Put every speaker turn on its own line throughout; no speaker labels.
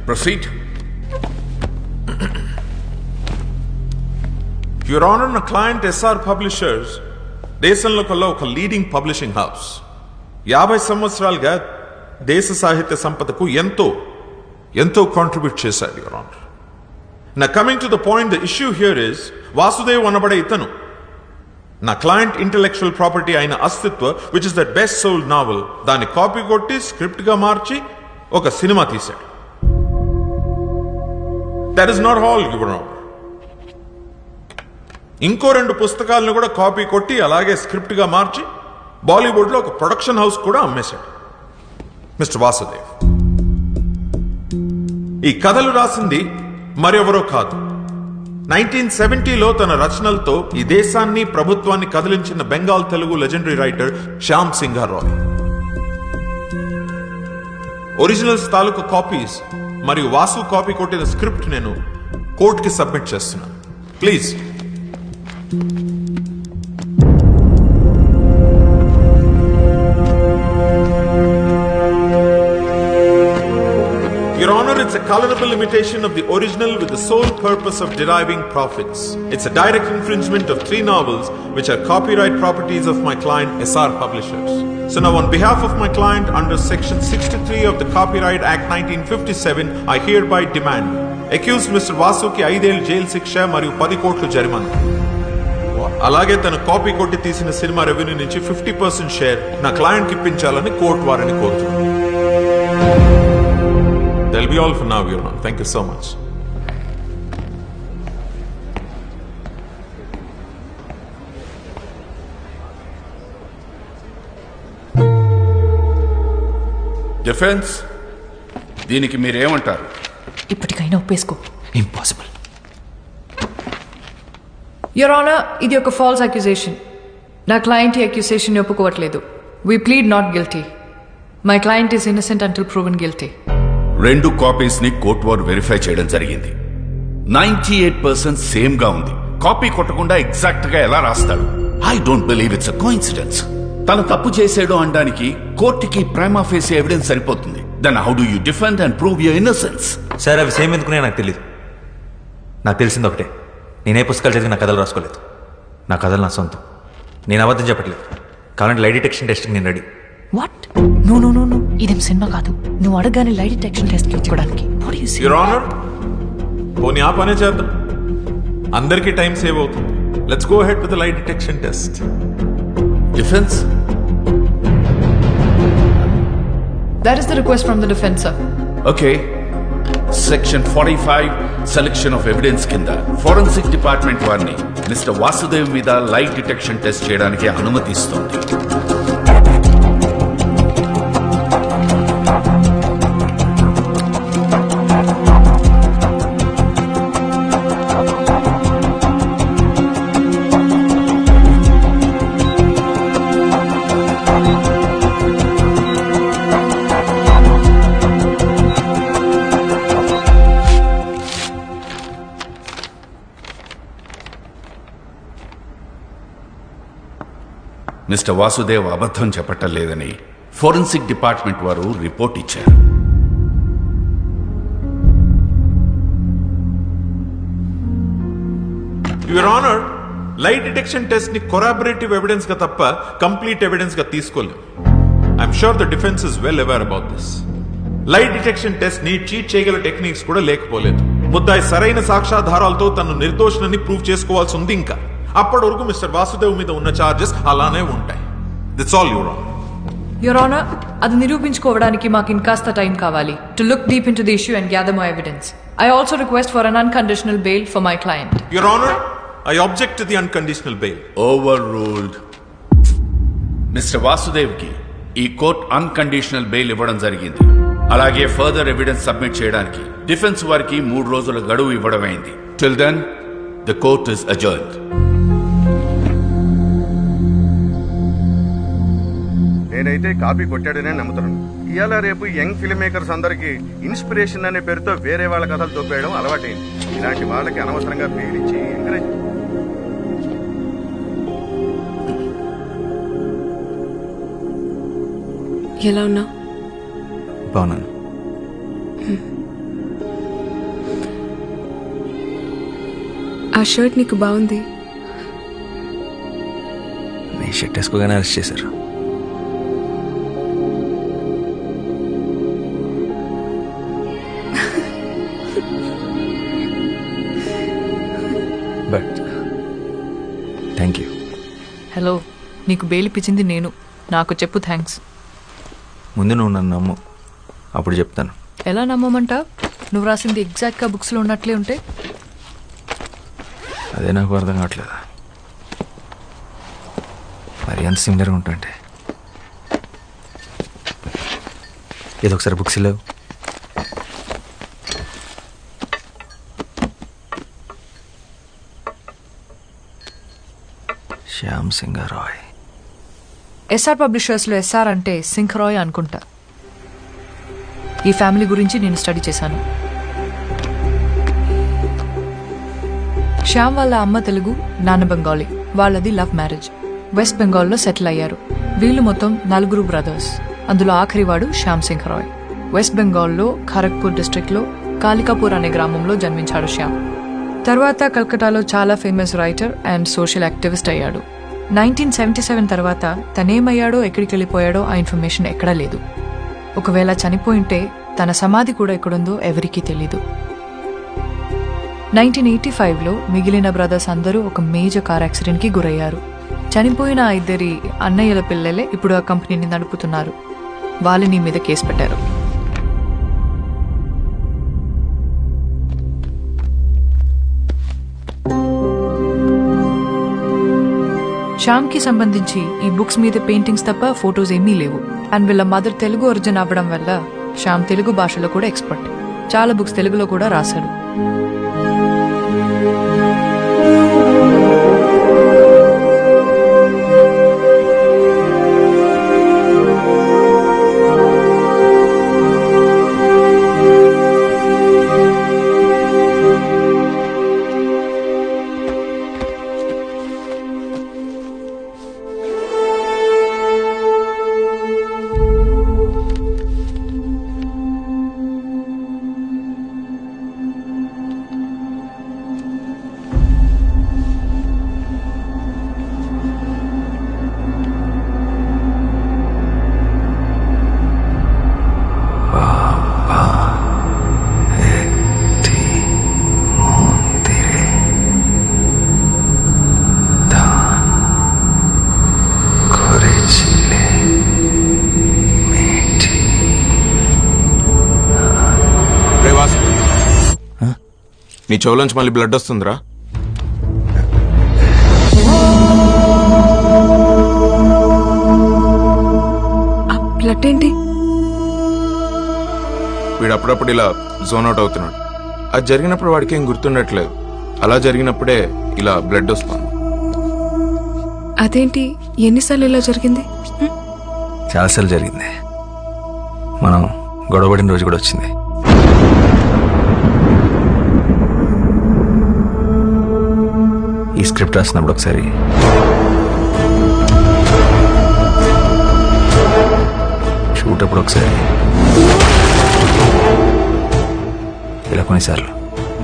Proceed.
Your Honor, నా client SR Publishers దేశంలో కల్లా ఒక లీడింగ్ పబ్లిషింగ్ హౌస్. 50 సంవత్సరాలుగా దేశ సాహిత్య సంపదకు ఎంతో కాంట్రిబ్యూట్ చేశారు, యువర్ ఆనర్. నా coming to the point, the issue here is Vasudev అనబడే ఇతను నా క్లయింట్ ఇంటెలెక్చువల్ ప్రాపర్టీ అయిన Astitva, which is the best sold novel, దాన్ని కాపీ కొట్టి స్క్రిప్ట్ గా మార్చి ఒక సినిమా తీశాడు. That is not all, your honour. ఇంకో 2 పుస్తకాలను కూడా కాపీ కొట్టి అలాగే స్క్రిప్ట్ గా మార్చి బాలీవుడ్ లో ఒక ప్రొడక్షన్ హౌస్ కూడా అమ్మేశాడు మిస్టర్ వాసుదేవ్. ఈ కథలు రాసింది మరెవరో కాదు, 1970లో తన రచనలతో ఈ దేశాన్ని ప్రభుత్వాన్ని కదిలించిన Bengal Telugu legendary writer Shyam Singharoy. Originals తాలూకు కాపీస్ మరియు వాసు కాపీ కొట్టిన స్క్రిప్ట్ నేను కోర్టుకి సబ్మిట్ చేస్తున్నాను. Please. Your Honor, it's a colorable imitation of the original with the sole purpose of deriving profits. It's a direct infringement of 3 novels which are copyright properties of my client SR Publishers. So now on behalf of my client under section 63 of the Copyright Act 1957, I hereby demand accused Mr. Vasuki 5 ఏళ్ల jail శిక్ష మరియు 10 కోట్ల జరిమానా. అలాగే తన copy కొట్టి తీసిన cinema revenue నుంచి 50% షేర్ నా క్లయింట్ కి ఇప్పించాలని కోర్టు వారిని కోరుతున్నాను. That'll be all for now, Your Honor. Thank you so much.
Defence దీనికి మీరేమంటారు?
ఇప్పటికైనా ఒప్పేసుకో.
ఇంపాసిబుల్.
యువర్ ఆనర్, ఇది ఒక ఫాల్స్ అక్యుజేషన్. నా క్లయింట్ ఈ అక్యుజేషన్ ఒప్పుకోవట్లేదు. We plead not guilty. My client is innocent until proven guilty.
2 copies ని court వారు వెరిఫై చేయడం జరిగింది. 98% సేమ్ గా ఉంది. కాపీ కొట్టకుండా ఎగ్జాక్ట్ గా ఎలా రాస్తాడు? I don't believe it's a coincidence. తను తప్పు చేసాడు అనడానికి కోర్టుకి ప్రైమా ఫేసి ఎవిడెన్స్ సరిపోతుంది. Then how do you defend and prove your innocence?
Sir, అవి సేమ్ ఎందుకునే నాకు తెలియదు. నాకు తెలిసింది ఒకటే, నేనే పుస్తకాలు చదివి నా కథలు రాసుకోలేదు. నా కథలు నా సొంతం. నేను అబద్ధం చెప్పట్లేదు. కావాలంటే లై డిటెక్షన్ టెస్ట్కి నేను రెడీ.
What? No no no no, ఇదేం సినిమా కాదు. నువ్వు అడగానే లై డిటెక్షన్ టెస్ట్ ఇచ్చుకోవడానికి.
యువర్ ఆనర్, పోనీ ఆ పనే చేద్దాం, అందరికీ టైం సేవ్ అవుతుంది. Let's go ahead with the lie detection test.
Defence?
That is the request from the defense, sir.
Okay. Section 45 selection of evidence కింద ఫోరెన్సిక్ డిపార్ట్మెంట్ వారిని mister Vasudev మీద లై డిటెక్షన్ టెస్ట్ చేయడానికి అనుమతిస్తుంది. మిస్టర్ వాసుదేవ్ అబద్ధం చెప్పటం లేదని ఫోరెన్సిక్ డిపార్ట్మెంట్ వారు రిపోర్ట్ ఇచ్చారు.
యువర్ ఆనర్, లై డిటెక్షన్ టెస్ట్ ని కొరాబరేటివ్ ఎవిడెన్స్ గా తప్ప కంప్లీట్ ఎవిడెన్స్ గా తీసుకోలేము. I'm sure the defence is well aware about this. లై డిటెక్షన్ టెస్ట్ ని చీట్ చేయగల టెక్నిక్స్ కూడా లేకపోలేదు. ముద్దాయి సరైన సాక్ష్యాధారాలతో తను నిర్దోషులని ప్రూవ్ చేసుకోవాల్సి ఉంది. ఇంకా అప్పటి వరకు మిస్టర్ వాసుదేవ్ మీద ఉన్న చార్జెస్ అలానే ఉంటాయి. That's all, your honour.
Your honour, అది నిరూపించుకోవడానికి మాకు ఇంకాస్త టైం కావాలి. To look deep into the issue and gather more evidence. I also request for an unconditional bail for my client.
Your honour, I object to the unconditional bail.
Overruled. Mister Vasudev కి ఈ court unconditional bail ఇవ్వడం జరిగింది. అలాగే further evidence submit చేయడానికి defence వారికి 3 రోజుల గడువు ఇవ్వడమైంది. Till then the court is adjourned.
నేనైతే కాపీ కొట్టాడనే నమ్ముతున్నాను. ఇవాళ రేపు యంగ్ ఫిల్మ్ మేకర్స్ అందరికి ఇన్స్పిరేషన్ అనే పేరుతో వేరే వాళ్ళ కథలు తోపేయడం అలవాటైంది. ఇలాంటి వాళ్ళకి అనవసరంగా పేరించి ఎంకరేజ్.
ఎలా ఉన్నా?
బాగున్నాను.
ఆ షర్ట్ నీకు బాగుంది.
నీ షర్ట్ వేసుకోగానే అరెస్ట్ చేశారు. But thank you.
హలో, నీకు బెయిల్ ఇప్పించింది నేను. నాకు చెప్పు థ్యాంక్స్.
ముందు నువ్వు నన్ను నమ్ము, అప్పుడు చెప్తాను.
ఎలా నమ్మమంటా? నువ్వు రాసింది ఎగ్జాక్ట్గా బుక్స్లో ఉన్నట్లే ఉంటే.
అదే నాకు అర్థం కావట్లేదు. మరి ఎంత సిమిలర్గా ఉంటుంటే. ఏదో ఒకసారి బుక్స్ లేవు. శ్యామ్ సింగ్ రాయ్.
ఎస్ఆర్ పబ్లిషర్స్లో ఎస్ఆర్ అంటే సింహరాయ్ అనుకుంటా. ఈ ఫ్యామిలీ గురించి నేను స్టడీ చేశాను. శ్యామ్ వాళ్ళ అమ్మ తెలుగు, నాన్న బెంగాలీ. వాళ్ళది లవ్ మ్యారేజ్. వెస్ట్ బెంగాల్లో సెటిల్ అయ్యారు. వీళ్ళు మొత్తం 4 బ్రదర్స్. అందులో ఆఖరివాడు శ్యామ్ సింగ్ రాయ్. వెస్ట్ బెంగాల్లో ఖరగ్పూర్ డిస్ట్రిక్ట్లో కాలికాపూర్ అనే గ్రామంలో జన్మించాడు శ్యామ్. తర్వాత కల్కటాలో చాలా famous writer and social activist అయ్యాడు. 1977 తర్వాత తనేమయ్యాడో ఎక్కడికి వెళ్ళిపోయాడో ఆ ఇన్ఫర్మేషన్ ఎక్కడా లేదు. ఒకవేళ చనిపోయింటే తన సమాధి కూడా ఎక్కడుందో ఎవరికీ తెలీదు. 1985లో మిగిలిన బ్రదర్స్ అందరూ ఒక మేజర్ కార్ యాక్సిడెంట్కి గురయ్యారు. చనిపోయిన 2 అన్నయ్యల పిల్లలే ఇప్పుడు ఆ కంపెనీని నడుపుతున్నారు. వాళ్ళని మీద కేసు పెట్టారు. శ్యామ్కి సంబంధించి ఈ బుక్స్ మీద పెయింటింగ్స్ తప్ప ఫొటోస్ ఏమీ లేవు. అండ్ వీళ్ళ మదర్ తెలుగు ఒరిజిన్ అవ్వడం వల్ల శ్యామ్ తెలుగు భాషలో కూడా ఎక్స్పర్ట్. చాలా బుక్స్ తెలుగులో కూడా రాశాడు.
నీ చెవులోంచి మళ్ళీ బ్లడ్ వస్తుందిరా.
ఆ బ్లడ్ ఏంటి?
వీడు అప్పుడప్పుడు ఇలా జోన్ అవుట్ అవుతున్నాడు. అది జరిగినప్పుడు వాడికి ఏం గుర్తుండట్లేదు. అలా జరిగినప్పుడే ఇలా బ్లడ్ వస్తుంది.
అదేంటి, ఎన్నిసార్లు ఇలా జరిగింది?
చాలాసార్లు జరిగింది. మనం గొడవపడిన రోజు కూడా వచ్చింది. ఈ స్క్రిప్ట్ రాసినప్పుడు ఒకసారి షూట్ అప్పుడు ఒకసారి ఇలా కొన్నిసార్లు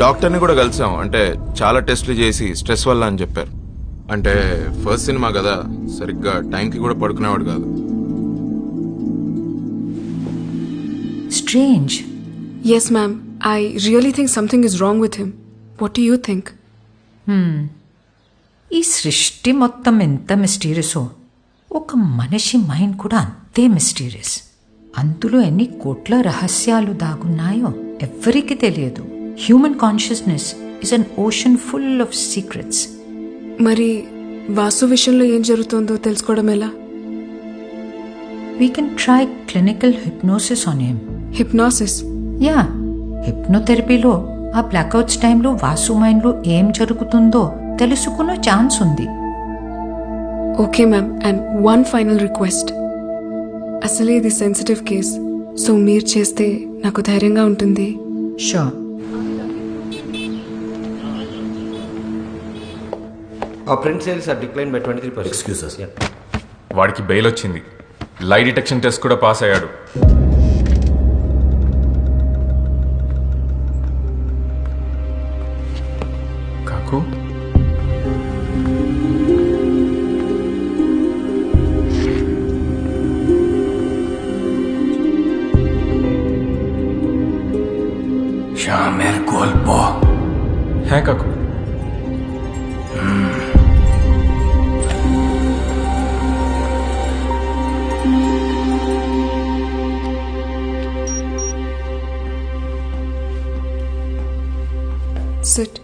డాక్టర్ని కూడా కలిసాం. అంటే చాలా టెస్టులు చేసి స్ట్రెస్ వల్ల అని చెప్పారు. అంటే ఫస్ట్ సినిమా కదా, సరిగ్గా టైంకి కూడా పడుకునేవాడు కాదు.
Strange.
Yes, ma'am. I really think something is wrong with him. What do you think?
ఈ సృష్టి మొత్తం ఎంత మిస్టీరియసో ఒక మనిషి మైండ్ కూడా అంతే మిస్టీరియస్. అందులో ఎన్ని కోట్ల రహస్యాలు దాగున్నాయో ఎవ్వరికీ తెలియదు. Human consciousness is an ocean full of secrets.
మరి వాసు విషయంలో ఏం జరుగుతుందో తెలుసుకోవడం ఎలా?
We can try clinical hypnosis on him.
Hypnosis?
Yeah, హిప్నోథెరపీలో ఆ బ్లాక్అవుట్స్ టైంలో వాసు మైండ్లో ఏం జరుగుతుందో తెలుసుకునే ఛాన్స్ ఉంది.
Okay ma'am, and one final request. అసలే ఇది సెన్సిటివ్ కేస్, సో మీరు చేస్తే నాకు ధైర్యంగా ఉంటుంది.
Sure.
Our print sales have declined by 23%.
Excuse us.
Yeah.
వాడికి బెయిల్ వచ్చింది. లై డిటెక్షన్ టెస్ట్ కూడా పాస్ అయ్యాడు. కాకు
শ্যামের গল্প।
হ্যাঁ কাকু।
Sit.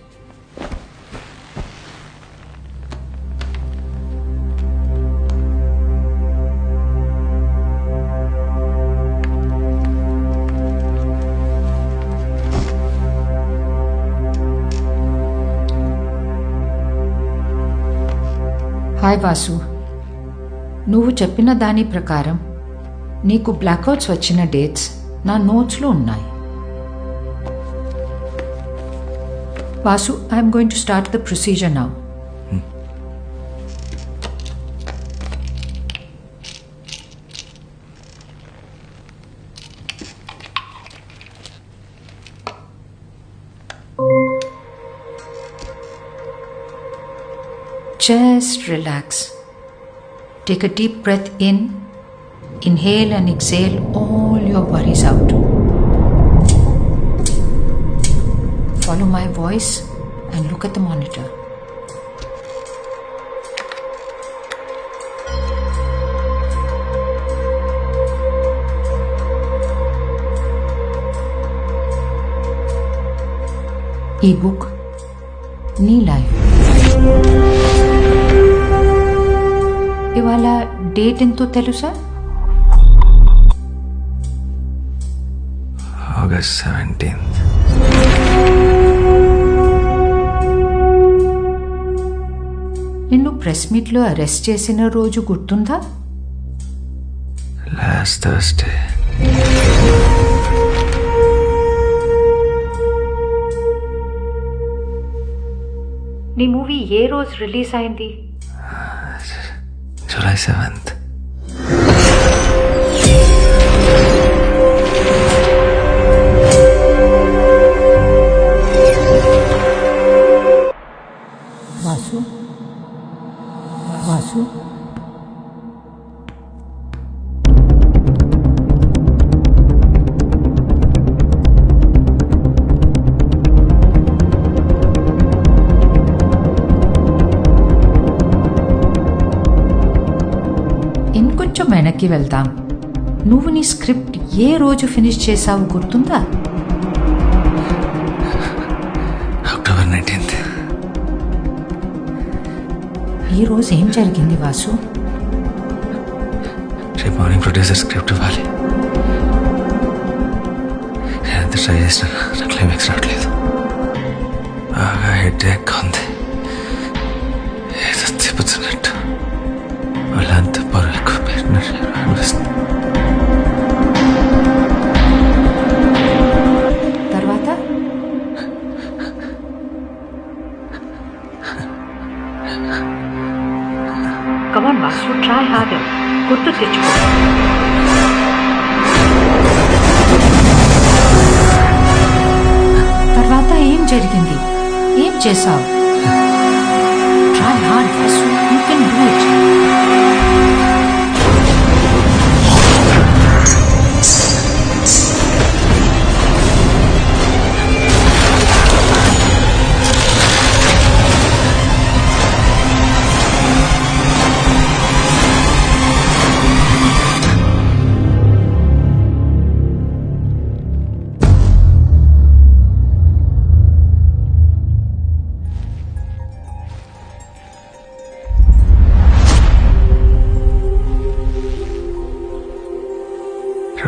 హాయ్ వాసు, నువ్వు చెప్పిన దాని ప్రకారం నీకు బ్లాక్అవుట్స్ వచ్చిన డేట్స్ నా నోట్స్లో ఉన్నాయి. Vasu, I'm going to start the procedure now. Just relax. Take a deep breath in. Inhale and exhale all your worries out. Follow my voice and look at the monitor. E-book, నీ life. ఇవాళ date ఎంతో తెలుసా?
August 17th.
నిన్ను press మీట్లో arrest చేసిన రోజు గుర్తుందా?
Last Thursday.
నీ మూవీ ఏ రోజు రిలీజ్ అయింది?
July 7th.
వాసు, వాసు, ఇంకొంచెం వెనక్కి వెళ్దాం. నువ్వు నీ స్క్రిప్ట్ ఏ రోజు ఫినిష్ చేసావు గుర్తుందా?
October 19th.
ఈ రోజు ఏం జరిగింది వాసు?
రేపు మార్నింగ్ ప్రొడ్యూసర్ స్క్రిప్ట్ ఇవ్వాలి. నేను ఎంత ట్రై చేసినా నా క్లైమాక్స్ రావట్లేదు. బాగా హెడ్ ఎక్ ఉంది. ఏదో తిప్పుతున్నట్టు వాళ్ళంతా పొరకు పెట్టినట్టు అనిపిస్తుంది.
తర్వాత కమాన్ వాసు, ట్రై హార్డర్. గుర్తు తెచ్చుకో. తర్వాత ఏం జరిగింది? ఏం చేసావు? Try hard Vasu, you can do it.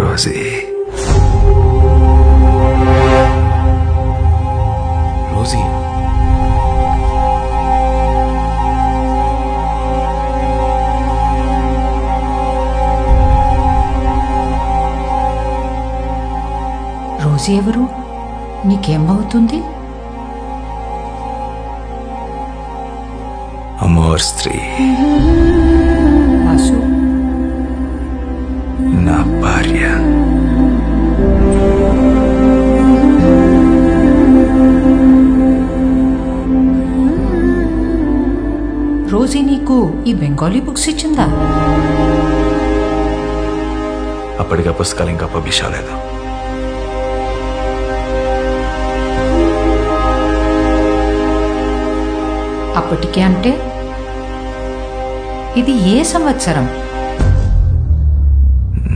Rosie.
Rosie,
రోజు ఎవరు? నీకేమవుతుంది?
అమోర్ స్త్రీ.
వాసు,
నా భార్య.
రోజీ నీకు ఈ బెంగాలీ బుక్స్ ఇచ్చిందా?
అప్పటికి ఆ పుస్తకాలు ఇంకా పబ్లిష్ అవ్వలేదు.
అప్పటికే అంటే ఇది ఏ సంవత్సరం?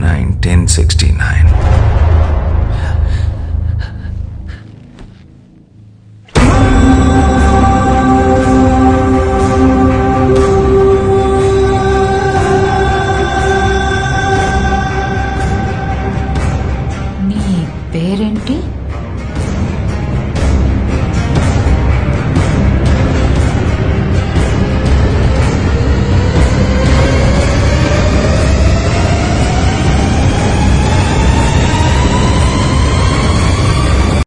1969.